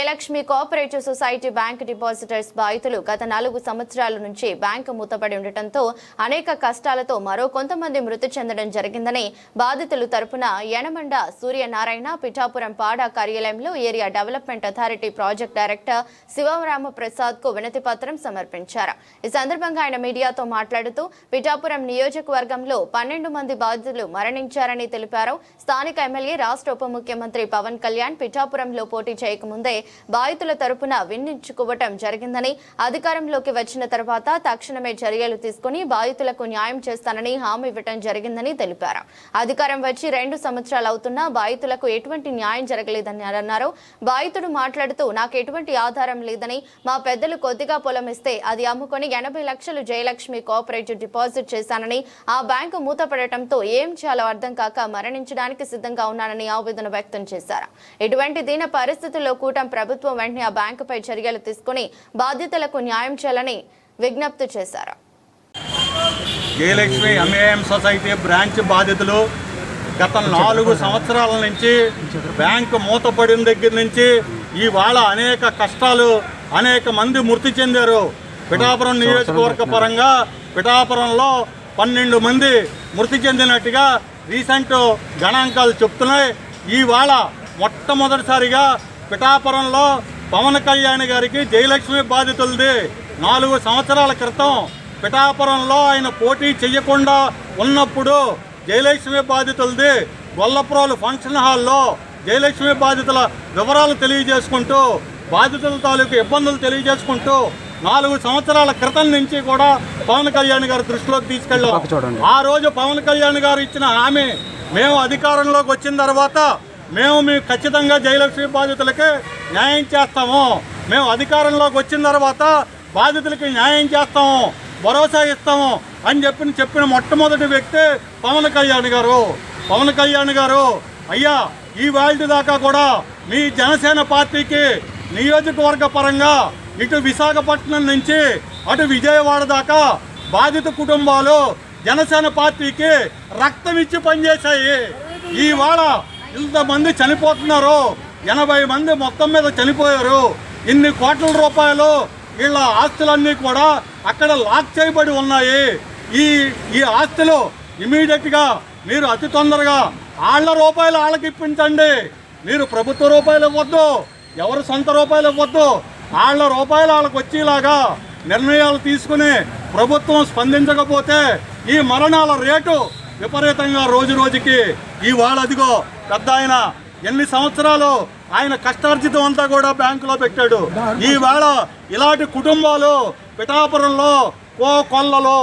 Jayalakshmi cooperative society bank depositors బాధితులు గత 4 సంవత్సరాల నుంచి బ్యాంకు మూతపడి ఉండటంతో అనేక కష్టాలతో మరో కొంతమంది మృతి చెందడం జరిగిందని బాధితులు తరపున యనమండ సూర్యనారాయణ పిఠాపురం పాడా కార్యాలయంలో area development authority project director Shivarama Prasad కు వినతి పత్రం సమర్పించారు. ఈ సందర్భంగా ఆయన మీడియాతో మాట్లాడుతూ పిఠాపురం నియోజకవర్గంలో 12 మంది బాధితులు మరణించారని తెలిపారు. స్థానిక ఎమ్మెల్యే రాష్ట్ర ఉప ముఖ్యమంత్రి పవన్ కళ్యాణ్ పిఠాపురంలో పోటీ చేయకముందే బాధితుల తరపున విన్నవించుకోవటం జరిగిందని, అధికారంలోకి వచ్చిన తర్వాత తక్షణమే చర్యలు తీసుకుని బాధితులకు న్యాయం చేస్తానని హామీ ఇవ్వటం జరిగిందని తెలిపారు. అధికారం వచ్చి 2 సంవత్సరాలు అవుతున్నా బాధితులకు ఎటువంటి న్యాయం జరగలేదని అన్నారు. బాధితుడు మాట్లాడుతూ నాకు ఎటువంటి ఆధారం లేదని, మా పెద్దలు కొద్దిగా పొలం ఇస్తే అది అమ్ముకొని 80 లక్షలు జయలక్ష్మి కోఆపరేటివ్ డిపాజిట్ చేశానని, ఆ బ్యాంకు మూతపడటంతో ఏం చేయాలో అర్థం కాక మరణించడానికి సిద్ధంగా ఉన్నానని ఆవేదన వ్యక్తం చేశారు. ఇటువంటి దీన పరిస్థితుల్లో కూటమి ప్రభుత్వం వెంటనే ఆ బ్యాంకుపై చర్యలు తీసుకుని బాధితులకు న్యాయం చేయాలని విజ్ఞప్తి చేశారు. జయలక్ష్మి ఎంఏఎం సొసైటీ బ్రాంచ్ బాధితులు గత 4 సంవత్సరాల నుంచి బ్యాంకు మూతపడిన దగ్గర నుంచి ఇవాళ అనేక కష్టాలు, అనేక మంది మృతి చెందారు. పిఠాపురం నియోజకవర్గ పరంగా పిఠాపురంలో 12 మంది మృతి చెందినట్టుగా రీసెంట్ గణాంకాలు చెప్తున్నాయి. ఇవాళ మొట్టమొదటిసారిగా పిఠాపురంలో పవన్ కళ్యాణ్ గారికి జయలక్ష్మి బాధితులది 4 సంవత్సరాల క్రితం పిఠాపురంలో ఆయన పోటీ చేయకుండా ఉన్నప్పుడు జయలక్ష్మి బాధితులది గొల్లప్రోలు ఫంక్షన్ హాల్లో జయలక్ష్మి బాధితుల వివరాలు తెలియజేసుకుంటూ బాధితుల తాలూకు ఇబ్బందులు తెలియజేసుకుంటూ 4 సంవత్సరాల క్రితం నుంచి కూడా పవన్ కళ్యాణ్ గారి దృష్టిలోకి తీసుకెళ్ళాం. ఆ రోజు పవన్ కళ్యాణ్ గారు ఇచ్చిన హామీ, మేము అధికారంలోకి వచ్చిన తర్వాత మేము ఖచ్చితంగా జయలక్ష్మి బాధితులకి న్యాయం చేస్తాము, మేము అధికారంలోకి వచ్చిన తర్వాత బాధితులకి న్యాయం చేస్తాము, భరోసా ఇస్తాము అని చెప్పిన మొట్టమొదటి వ్యక్తి పవన్ కళ్యాణ్ గారు. పవన్ కళ్యాణ్ గారు అయ్యా ఈ వేళ దాకా కూడా మీ జనసేన పార్టీకి నియోజకవర్గ పరంగా ఇటు విశాఖపట్నం నుంచి అటు విజయవాడ దాకా బాధిత కుటుంబాలు జనసేన పార్టీకి రక్తం ఇచ్చి పనిచేశాయి. ఇవాళ ఇంతమంది చనిపోతున్నారు, 80 మంది మొత్తం మీద చనిపోయారు. ఇన్ని కోట్ల రూపాయలు వీళ్ళ ఆస్తులన్నీ కూడా అక్కడ లాక్ చేయబడి ఉన్నాయి. ఈ ఆస్తులు ఇమీడియట్గా మీరు అతి తొందరగా వాళ్ళ రూపాయలు వాళ్ళకి ఇప్పించండి. మీరు ప్రభుత్వ రూపాయలు ఇవ్వద్దు, ఎవరు సొంత రూపాయలు ఇవ్వద్దు, వాళ్ళ రూపాయలు వాళ్ళకి వచ్చేలాగా నిర్ణయాలు తీసుకుని ప్రభుత్వం స్పందించకపోతే ఈ మరణాల రేటు విపరీతంగా రోజు రోజుకి ఇవాళ అదిగో పెద్ద ఆయన ఎన్ని సంవత్సరాలు ఆయన కష్టార్జితం అంతా కూడా బ్యాంకులో పెట్టాడు. ఈవేళ ఇలాంటి కుటుంబాలు పిఠాపురంలో కొల్లలో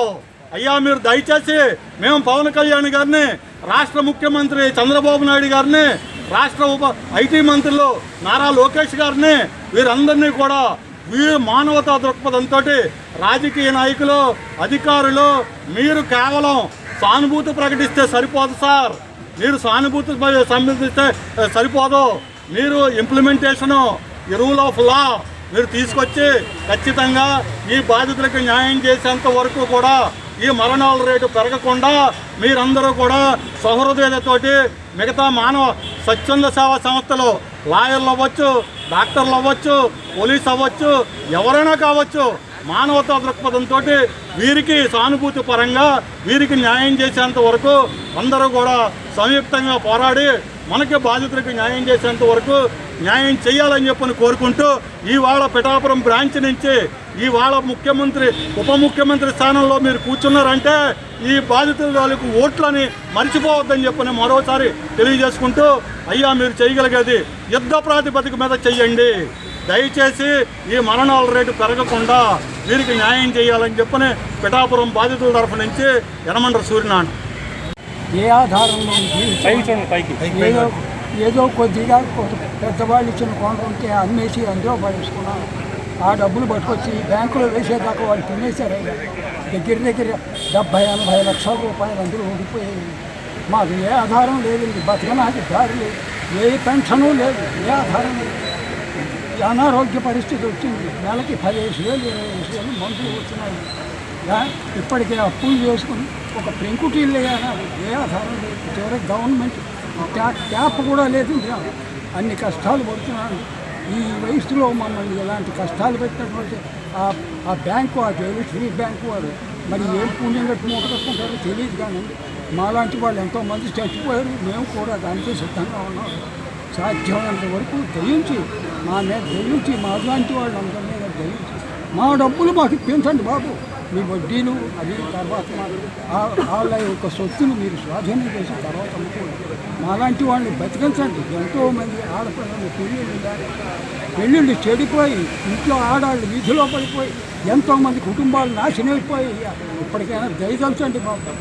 అయ్యా మీరు దయచేసి మేము పవన్ కళ్యాణ్ గారిని, రాష్ట్ర ముఖ్యమంత్రి చంద్రబాబు నాయుడు గారిని, రాష్ట్ర ఐటీ మంత్రులు నారా లోకేష్ గారిని, వీరందరినీ కూడా మానవతా దృక్పథంతో రాజకీయ నాయకులు, అధికారులు మీరు కేవలం సానుభూతి ప్రకటిస్తే సరిపోదు సార్, మీరు సానుభూతి సంబంధిస్తే సరిపోదు, మీరు ఇంప్లిమెంటేషను ఈ రూల్ ఆఫ్ లా మీరు తీసుకొచ్చి ఖచ్చితంగా ఈ బాధితులకు న్యాయం చేసేంత వరకు కూడా ఈ మరణాల రేటు పెరగకుండా మీరందరూ కూడా సహృదయతతోటి మిగతా మానవ స్వచ్ఛంద సేవా సంస్థలు, లాయర్లు అవ్వచ్చు, డాక్టర్లు అవ్వచ్చు, పోలీస్ అవ్వచ్చు, ఎవరైనా కావచ్చు, మానవతా దృక్పథంతో వీరికి సానుభూతి పరంగా వీరికి న్యాయం చేసేంత వరకు అందరూ కూడా సంయుక్తంగా పోరాడి మనకి బాధితులకు న్యాయం చేసేంత వరకు న్యాయం చేయాలని చెప్పని కోరుకుంటూ ఇవాళ పిఠాపురం బ్రాంచ్ నుంచి ఇవాళ ముఖ్యమంత్రి ఉప ముఖ్యమంత్రి స్థానంలో మీరు కూర్చున్నారంటే ఈ బాధితుల వాళ్ళకు ఓట్లని మర్చిపోవద్దని చెప్పని మరోసారి తెలియజేసుకుంటూ అయ్యా మీరు చేయగలిగేది యుద్ధ ప్రాతిపదిక మీద చెయ్యండి, దయచేసి ఈ మరణాల రేటు పెరగకుండా వీరికి న్యాయం చేయాలని చెప్పని పిఠాపురం బాధితుల తరఫు నుంచి యనమండ సూర్యనారాయణ. ఏ ఆధారంలో ఏదో కొద్దిగా పెద్దవాళ్ళు ఇచ్చిన కొండ ఉంటే అమ్మేసి అందులో పడేసుకున్నాను. ఆ డబ్బులు పట్టుకొచ్చి బ్యాంకులో వేసేదాకా వాళ్ళు తినేశారు. దగ్గర 70-80 లక్షల రూపాయలు అందులో ఉండిపోయాయి. మాకు ఏ ఆధారం లేదండి, బతకడానికి దారి లేదు, ఏ పెన్షను లేదు, ఏ ఆధారం లేదు. అనారోగ్య పరిస్థితి వచ్చింది, నెలకి 15,000 20,000 మందులు వచ్చినాయి. ఇప్పటికే అప్పులు చేసుకుని ఒక పెంకుటిల్లు వేయాలి, ఏ ఆధారం లేదు. చివరికి గవర్నమెంట్ ట్యాప్ కూడా లేదు, అన్ని కష్టాలు పడుతున్నాను. ఈ వయసులో మమ్మల్ని ఎలాంటి కష్టాలు పెట్టినటువంటి ఆ బ్యాంకు, ఆ జయలక్ష్మి బ్యాంకు వారు మరి ఏం పుణ్యం కట్టి మూట కట్టుకుంటారో తెలియదు. కానీ మాలాంటి వాళ్ళు ఎంతోమంది చచ్చిపోయారు. మేము కూడా దానికి సిద్ధంగా ఉన్నాం. సాధ్యమైనంత వరకు దయించి మా మీద దయించి, మా లాంటి వాళ్ళు అందరి మీద దయించి మా డబ్బులు మాకు ఇప్పించండి బాబు. మీ వడ్డీలు అది తర్వాత వాళ్ళ యొక్క సొత్తును మీరు స్వాధీనం చేసిన తర్వాత మాలాంటి వాళ్ళని బతికించండి. ఎంతోమంది ఆడపిల్లలు పెళ్ళిళ్ళు చెడిపోయి ఇంట్లో ఆడాళ్ళు వీధిలో పడిపోయి ఎంతోమంది కుటుంబాలు నాశనమైపోయి ఇప్పటికైనా దయదల్చండి బాబు.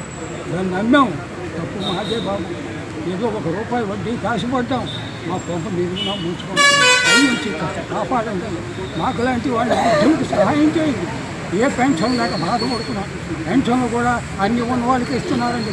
దాన్ని నమ్మాం, తప్పు మాదే బాబు. ఏదో ₹1 వడ్డీ కాసిపడ్డాం, మా కొంప మీరు ముంచుకుంటాం. దయించి కాపాడండి. మాకు లాంటి వాళ్ళ వృద్ధులకు సహాయం చేయండి. ఏ పెన్షన్ లేక బాధపడుతున్నాం. పెన్షన్లు కూడా అన్ని ఉన్న వాళ్ళకి ఇస్తున్నారండి.